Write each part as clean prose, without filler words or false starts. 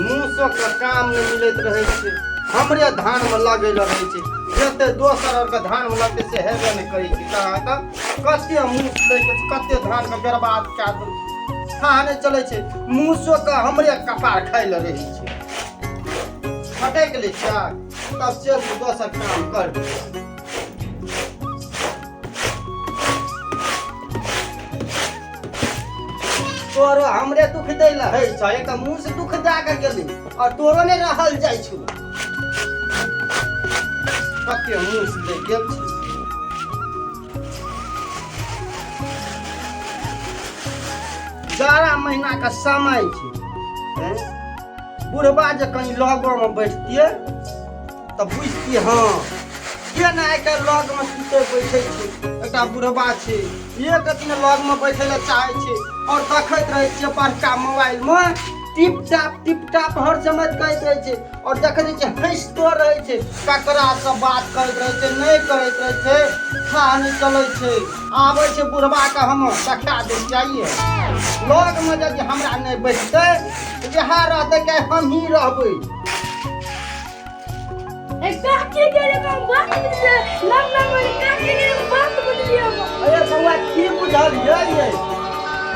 मूसो के काम नहीं मिलत रहे छे हमरे धान में लगेल रहे छे जते दोसर और के धान में लगते से हेबे नहीं करे छी कहा त कते मूस लेके कते धान के बर्बाद कर दे था नहीं चले छे मूसो के हमरे कपार खाइल रहे छे फटक ले छा तब चल दोसर काम कर तोरो हमरे दुख दे ल है छ एक मुंह से दुख दा के गेली और तोरो ने रहल जाय छु कते मुंह से गेल छु जाड़ा महीना का समय छै बुढ़बा जे कहीं लगो में बैठतिए तब बुझतिए हां के ना के लग में सुते बैठे छै एकटा बुढ़बा छै एक दिन लग में बैठे ला चाहे छै और देखत रहे छिए बड़का मोबाइल में टिप टाप हर समय कहत रहे छै और देखत छै हंसतो रहे छै ककरा से बात करत रहे छै नहीं करत रहे छै था नहीं चले छै आबै छै बुढ़बा के हम देखा दे जाइए लग में यदि हमरा नहीं बैठते जहाँ रहते के हम ही रहबै काकी के काम बात से लम काकी के बात बुझलिए अरे बउआ की बुझलिए ये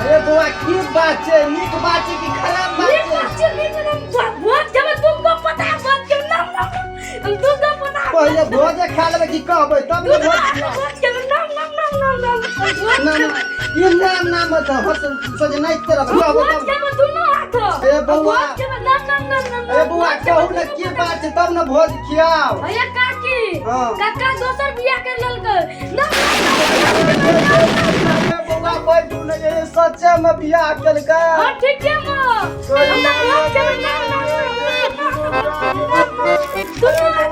अरे बउआ की बात छै नीक बात छै कि खराब बात छै नीक बहुत जब तुमको पता बात के लम हम तुमको पता पहले भोज खा लेबे कि कहबै तब ने भोज के लम ये नाम तो हस सोच नहीं तरफ कहबै तब दोनों हाथ अरे बउआ अरे बउआ कहू न की बात छै तब न भोज खियाओ अरे काकी काका दोसर बियाह कर ललकै बउआ बैठू न ये सच्चे में बियाह केलकै हां ठीक है मां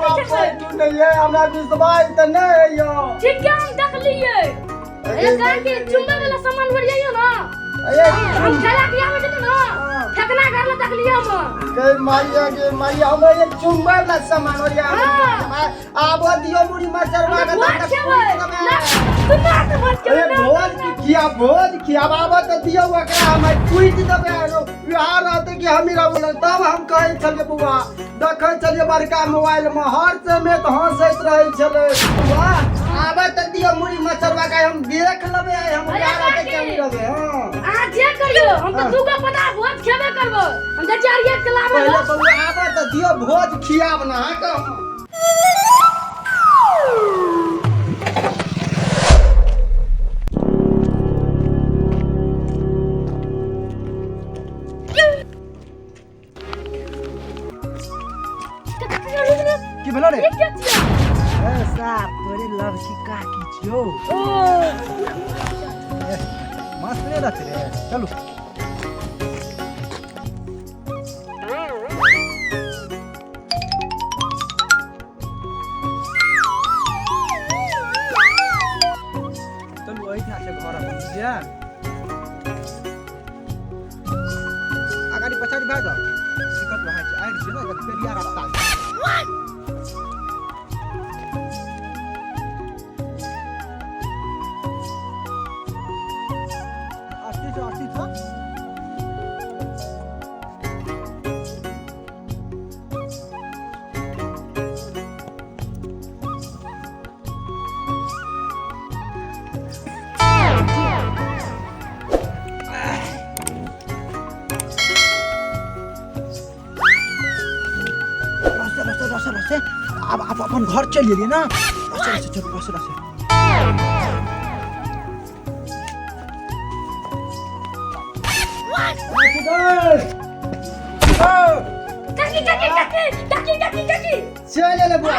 हम बैठू न ये हमरा विश्वास त नहीं है यो ठीक है हम देख लिए अरे काकी चुम्मा वाला सामान बढ़िया ना अरे हम चला के आवे जते ना ठकना घर में देख लिए हम के माइया हम एक चुम्मा वाला सामान हो या आबो दियो मुड़ी मचरवा के भोज खिया बाबा तो दियो ओकरा हम कुइट देबे यार रहते कि हम ही रहब तब हम कहै छलिए बुआ देखै छलिए बड़का मोबाइल में हर समय तो हंसैत रहै छले बुआ आबे तो दियो मुड़ी मचरवा के हम देख लेबे हम यार रहते कि हम रहबे हां आ जे करियो हम तो दूगो पता भोज खेबे करबो हम त चारिये चलाबे पहले बुआ आबे तो दियो भोज खियाब ना का की भेलो रे ये क्या छिया ए साहब तोरे लव की काकी छियो मस्त रे रहते रे चलो चलो ऐठा से घर अपन बुझिया अगाडि पछाडि भाग दिक्कत भए छै आइ छै न पेरिया रास्ता अब अपन घर चल गेलिए ना चल चल काकी चले ले बुआ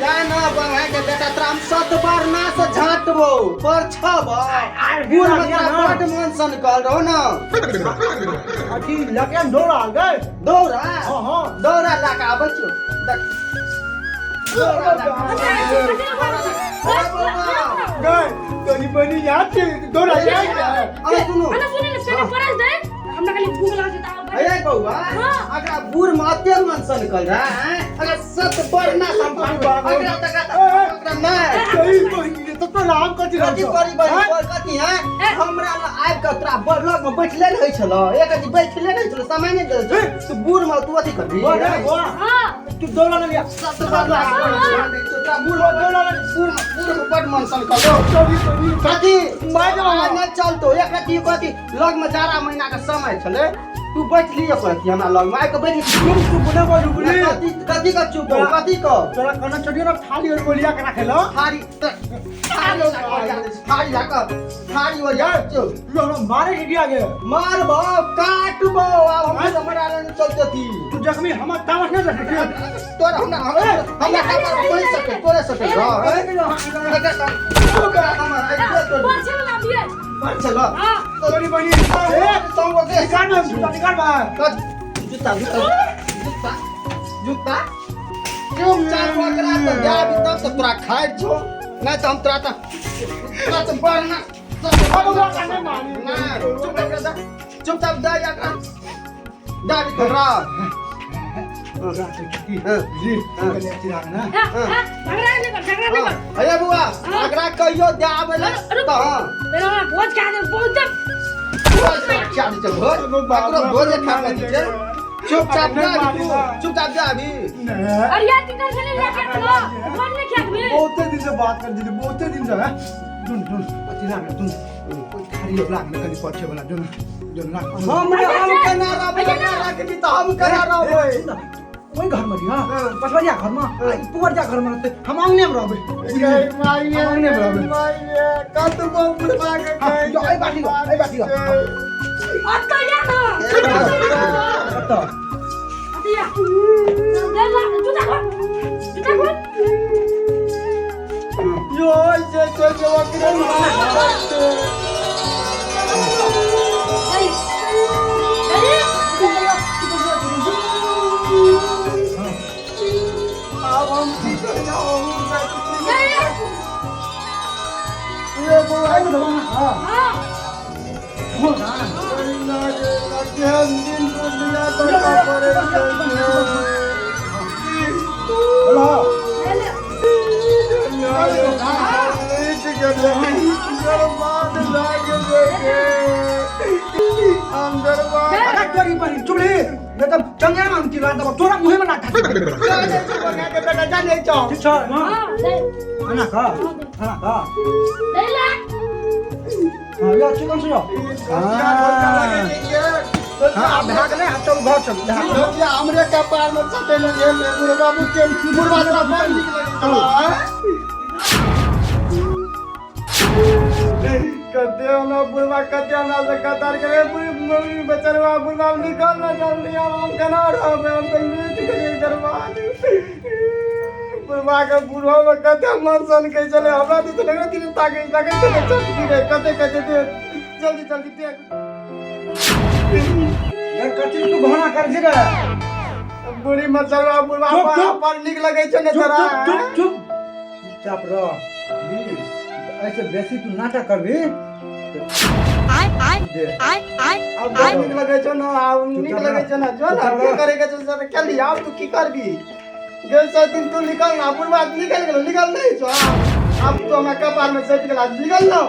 या ना बंगा के बेटा त्राम सत बार ना से झाटबो पर छबो बुढ़ मतलब बड मन सन कल रहो ना अथी लके दौड़ा गए दौड़ा हां दौड़ा लाका बच्चो देख गए तोनी बनी याद से दौड़ा जाएगा अरे सुनो सुने परस दे हमरा खाली भूख लागे त अरे बउआ अगर बुढ़ माते मन सन कल रहा है अगर सत बार ना संभाल अगर तक ना सही तो बोला हम कथी कथी करी बड़ी कथी है हमरा ल आइब के तोरा ब्लॉक में बैठले नहीं होइ छलो एक अथी बैठले नहीं छलो समय नहीं दे तू बूढ़ में तू अथी करबी हां तू दौड़ा ले लिया तोरा बूढ़ में बड़ मन सन कलो कथी नहीं चलतो एक अथी लग में 11 महीना का समय छले तू बैठ लिया कथी हमरा लग में आइ के बैठ तू बोले बोलू कथी का चुप कथी का तोरा कना चढ़ियो ना थाली और गोलिया के रखेलो थारी हो यार लो मारे इंडिया के मार बो काट बो अब हम हमरा नहीं चलते थी तू जख्मी हम तामस नहीं रखे तोरा हमरा कोई सके तोरे सके बच्चे ना दिए चलो हां तोरी बनी ए संग के निकाल बा जूता चुपचाप पकड़ा तो जाबी तब तो तोरा खाए छो नहीं तो हम तोरा तो बढ़ना चुपचाप दे या दादी करा झगड़ा नहीं कर अरे बुआ अगरा कहियो दे आबे तो हां मेरा बहुत खा दे बहुत भोज खा ले चुपचाप जा अभी अरे यार की कर चले लेके चलो मन नहीं खेत में बहुते दिन से बात कर दी बहुते दिन से है दुन अतिला में दुन कोई खाली लोग लाग कनी पछे वाला दुन दुन ना हम कना रहा के भी तो हम कना रहा वही घर में दिया पछवरिया घर में पुवरिया घर में रहते हम आंगने में रहबे आंगने में रहबे कत को बुढ़वा के आई बाटी अत्ता या ना तो अतिया दे ला जूता खोल यो जे वकरे अब हम ये बुआ हां हां दिन को लिया तो पड़े चंगे में की रात तोरा मुहे में ना खा बेटा जाने चो ठीक छ हां दे खाना खा दे ला हां यो चिकन सुयो हां भाग ले हटो घर चल हमरे कपार में सटे लगे बुढ़ बाबू के बुढ़वा से बाहर निकल कते ना बुढ़वा कते ना से कतार करे बुढ़ी बचरवा बुढ़वा निकल ना जल्दी हम कना रहबे हम तो लूट के दरबार बुढ़वा के बुढ़वा में कते मन सन के चले हमरा तो लग रहा तीन ताके चटकी रे कते दे जल्दी दे यार कथि तू घोड़ा कर जे रे बुढ़ी मचरवा बुढ़वा पर निक लगे छ ने तोरा चुपचाप रह ऐसे बेसी तू नाटक करबी अब निक लगे छ ना निक लगे छ ना जो ना करे के छ क्या लिया अब तू की करबी गेल से दिन तू निकल ना बुढ़वा निकल गेलो निकल नहीं छ अब तो मैं कपार में सेट गेला निकल ना